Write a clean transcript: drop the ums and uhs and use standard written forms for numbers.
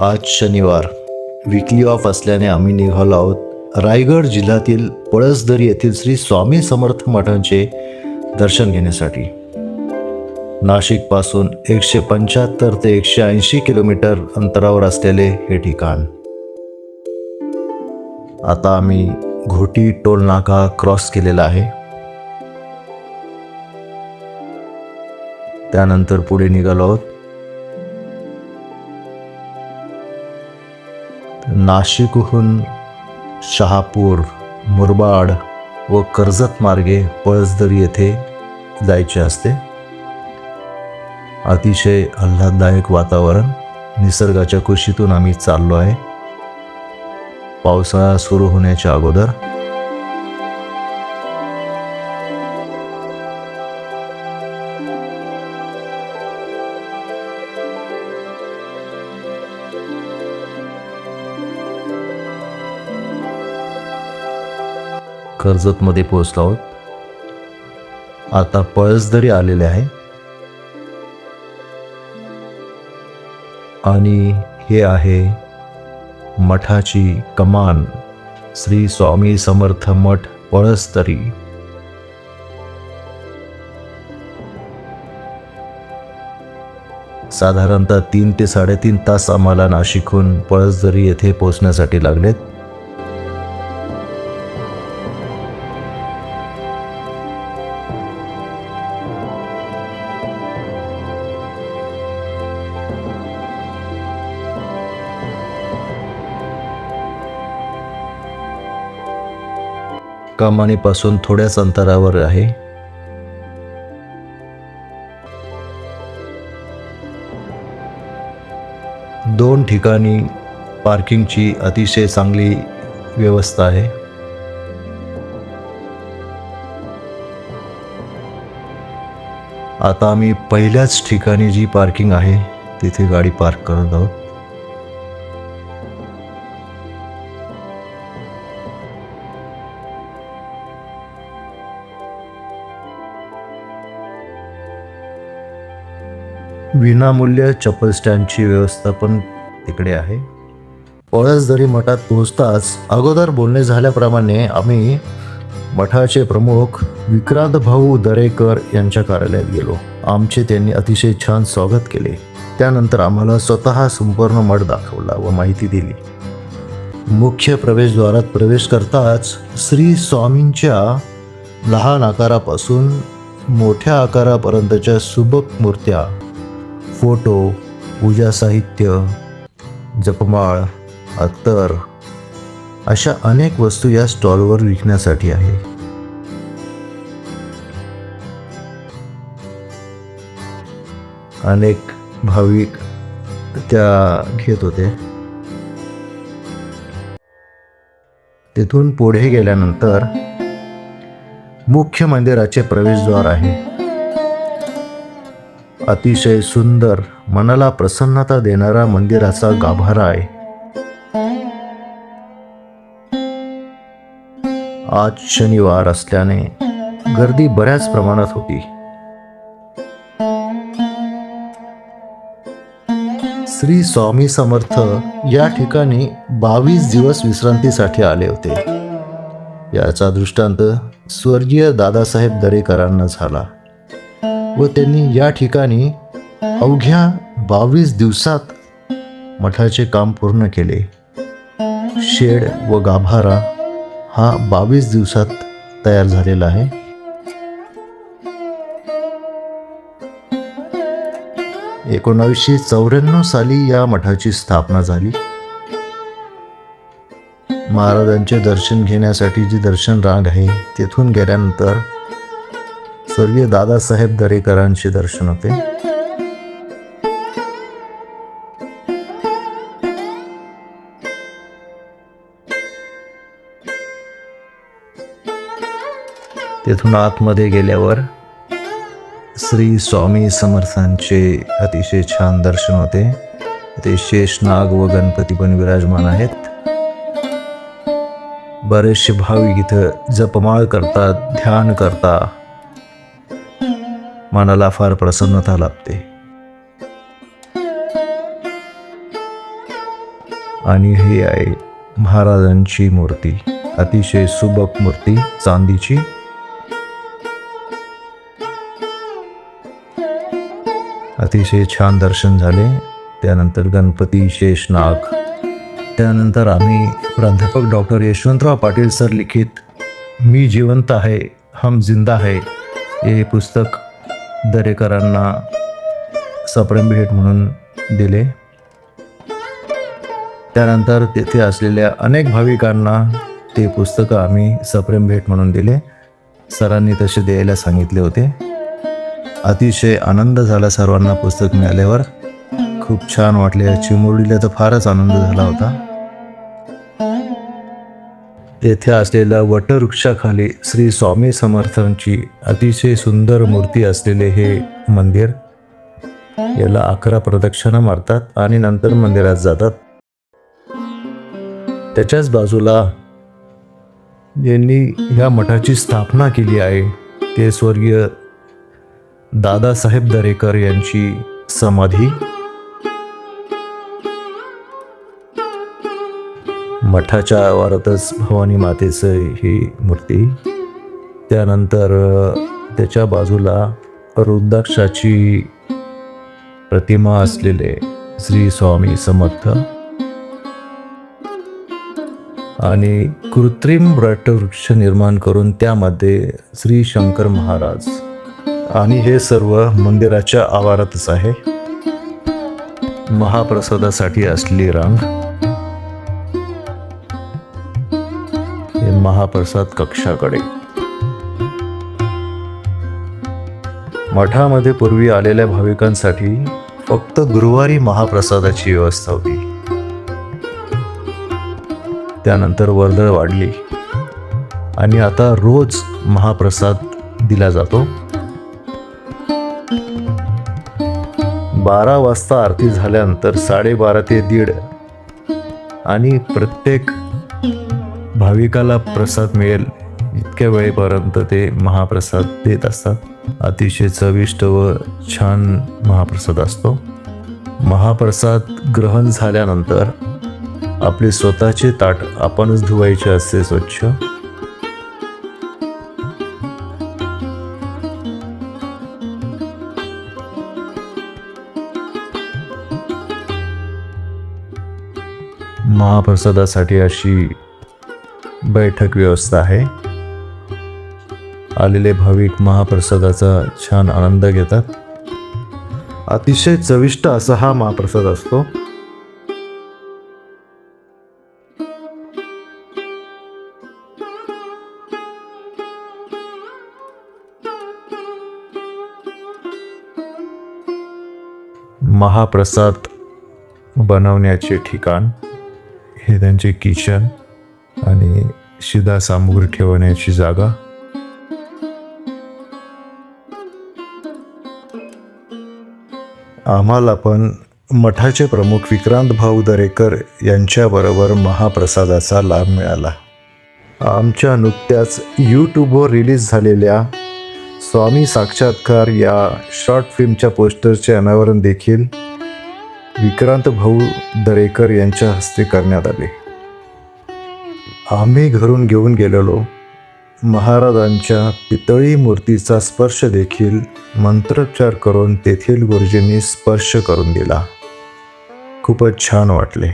आज शनिवार विकली ऑफ असल्याने आम्ही निघालो आहोत रायगड जिल्ह्यातील पळसदरी येथील श्री स्वामी समर्थ मठांचे दर्शन घेण्यासाठी. नाशिकपासून 175 ते 180 किलोमीटर अंतरावर असलेले हे ठिकाण. आता आम्ही घोटी टोल नाका क्रॉस केलेला आहे. त्यानंतर पुढे निघालो आहोत. नाशिकहून शहापूर, मुरबाड व कर्जत मार्गे पळसदरी येथे जायचे असते. अतिशय आल्हाददायक वातावरण, निसर्गाच्या कुशीतून आम्ही चाललो आहे. पावसाळा सुरू होण्याच्या अगोदर. कर्जतमध्ये पोहोचलो आहोत. आता पळसदरी आलेले आहे आणि हे आहे मठाची कमान, श्री स्वामी समर्थ मठ पळसदरी. साधारणतः 3 ते 3.5 तास आम्हाला नाशिकहून पळसदरी येथे पोहोचण्यासाठी लागलेत. कमानीपासून थोड्याच अंतरावर आहे. दोन ठिकाणी पार्किंगची अतिशय चांगली व्यवस्था आहे. आता आम्ही पहिल्याच ठिकाणी जी पार्किंग आहे तिथे गाडी पार्क करत आहोत. विनामूल्य चप्पल स्टँडची व्यवस्था पण तिकडे आहे. पळसदरी मठात पोहोचताच अगोदर बोलणे झाल्याप्रमाणे आम्ही मठाचे प्रमुख विक्रांत भाऊ दरेकर यांच्या कार्यालयात गेलो. आमचे त्यांनी अतिशय छान स्वागत केले. त्यानंतर आम्हाला स्वतः संपूर्ण मठ दाखवला व माहिती दिली. मुख्य प्रवेशद्वारात प्रवेश करताच श्री स्वामींच्या लहान आकारापासून मोठ्या आकारापर्यंतच्या सुबक मूर्त्या, फोटो, पूजा साहित्य, जपमाळ, अत्तर अशा अनेक वस्तू या स्टॉलवर विकण्यासाठी आहे. अनेक भाविक त्या घेत होते. तिथून पुढे गेल्यानंतर मुख्य मंदिराचे प्रवेशद्वार आहे. अतिशय सुंदर, मनाला प्रसन्नता देणारा मंदिराचा गाभारा आहे. आज शनिवार असल्याने गर्दी बऱ्याच प्रमाणात होती. श्री स्वामी समर्थ या ठिकाणी 22 दिवस विश्रांतीसाठी आले होते. याचा दृष्टांत स्वर्गीय दादासाहेब दरेकरांना झाला व त्यांनी या ठिकाणी अवघ्या 22 दिवसात मठाचे काम पूर्ण केले. शेड व गाभारा हा 22 दिवसात तयार झालेला आहे. – 1994 साली या मठाची स्थापना झाली. महाराजांचे दर्शन घेण्यासाठी जी दर्शन रांग आहे तेथून गेल्यानंतर स्वर्गीय दादासाहेब दरेकरांचे दर्शन होते. तेथून आतमध्ये गेल्यावर श्री स्वामी समर्थांचे अतिशय छान दर्शन होते. ते शेषनाग व गणपती पण विराजमान आहेत. बरेचसे भाविक इथं जपमाळ करतात, ध्यान करतात. मनाला फार प्रसन्नता लाभते. आणि ही आहे महाराजांची मूर्ती, अतिशय सुबक मूर्ती चांदीची. अतिशय छान दर्शन झाले. त्यानंतर गणपती, शेषनाग. त्यानंतर आम्ही प्राध्यापक डॉक्टर यशवंतराव पाटील सर लिखित मी जिवंत आहे हम जिंदा है हे पुस्तक दरेकरांना सप्रेम भेट म्हणून दिले. त्यानंतर तेथे असलेल्या अनेक भाविकांना ते पुस्तकं आम्ही सप्रेम भेट म्हणून दिले. सरांनी तसे द्यायला सांगितले होते. अतिशय आनंद झाला सर्वांना पुस्तक मिळाल्यावर. खूप छान वाटले. चिमुरडीला तर फारच आनंद झाला होता. तेथे असलेल्या वटवृक्षाखाली श्री स्वामी समर्थांची अतिशय सुंदर मूर्ती असलेले हे मंदिर. याला 11 प्रदक्षिणा मारतात आणि नंतर मंदिरात जातात. त्याच्याच बाजूला ज्यांनी ह्या मठाची स्थापना केली आहे ते स्वर्गीय दादासाहेब दरेकर यांची समाधी. मठाच्या आवारातच भवानी मातेचं ही मूर्ती. त्यानंतर त्याच्या बाजूला रुद्राक्षाची प्रतिमा असलेले श्री स्वामी समर्थ आणि कृत्रिम वटवृक्ष निर्माण करून त्यामध्ये श्री शंकर महाराज. आणि हे सर्व मंदिराच्या आवारातच आहे. महाप्रसादासाठी असलेली रांग. हे महाप्रसाद कक्षाकडे. मठामध्ये पूर्वी आलेल्या भाविकांसाठी फक्त गुरुवारी महाप्रसादाची व्यवस्था होती. त्यानंतर वर्दळ वाढली आणि आता रोज महाप्रसाद दिला जातो. 12 वाजता आरती झाल्यानंतर 12:30 ते 1:30 आणि प्रत्येक भाविकाला प्रसाद मिळेल इतक्या वेळेपर्यंत ते महाप्रसाद देत असतात. अतिशय चविष्ट व छान महाप्रसाद असतो. महाप्रसाद ग्रहण झाल्यानंतर आपले स्वतःचे ताट आपणच धुवायचे असते स्वच्छ. महाप्रसादासाठी अशी बैठक व्यवस्था आहे. आलेले भाविक महाप्रसादाचा छान आनंद घेतात. अतिशय चविष्ट असा हा महाप्रसाद असतो. महाप्रसाद बनवण्याचे ठिकाण, हे त्यांचे किचन आणि शिदा सामुग्री ठेवण्याची जागा. आम्हाला पण मठाचे प्रमुख विक्रांत भाऊ दरेकर यांच्याबरोबर महाप्रसादाचा लाभ मिळाला. आमच्या नुकत्याच यूट्यूबवर रिलीज झालेल्या स्वामी साक्षात्कार या शॉर्ट फिल्मच्या पोस्टरचे अनावरण देखील विक्रांत भाऊ दरेकर यांच्या हस्ते करण्यात आले. आम्ही घरून घेऊन गेलेलो महाराजांच्या पितळी मूर्तीचा स्पर्श देखील मंत्रोच्चार करून तेथील गुरुजींनी स्पर्श करून दिला. खूपच छान वाटले.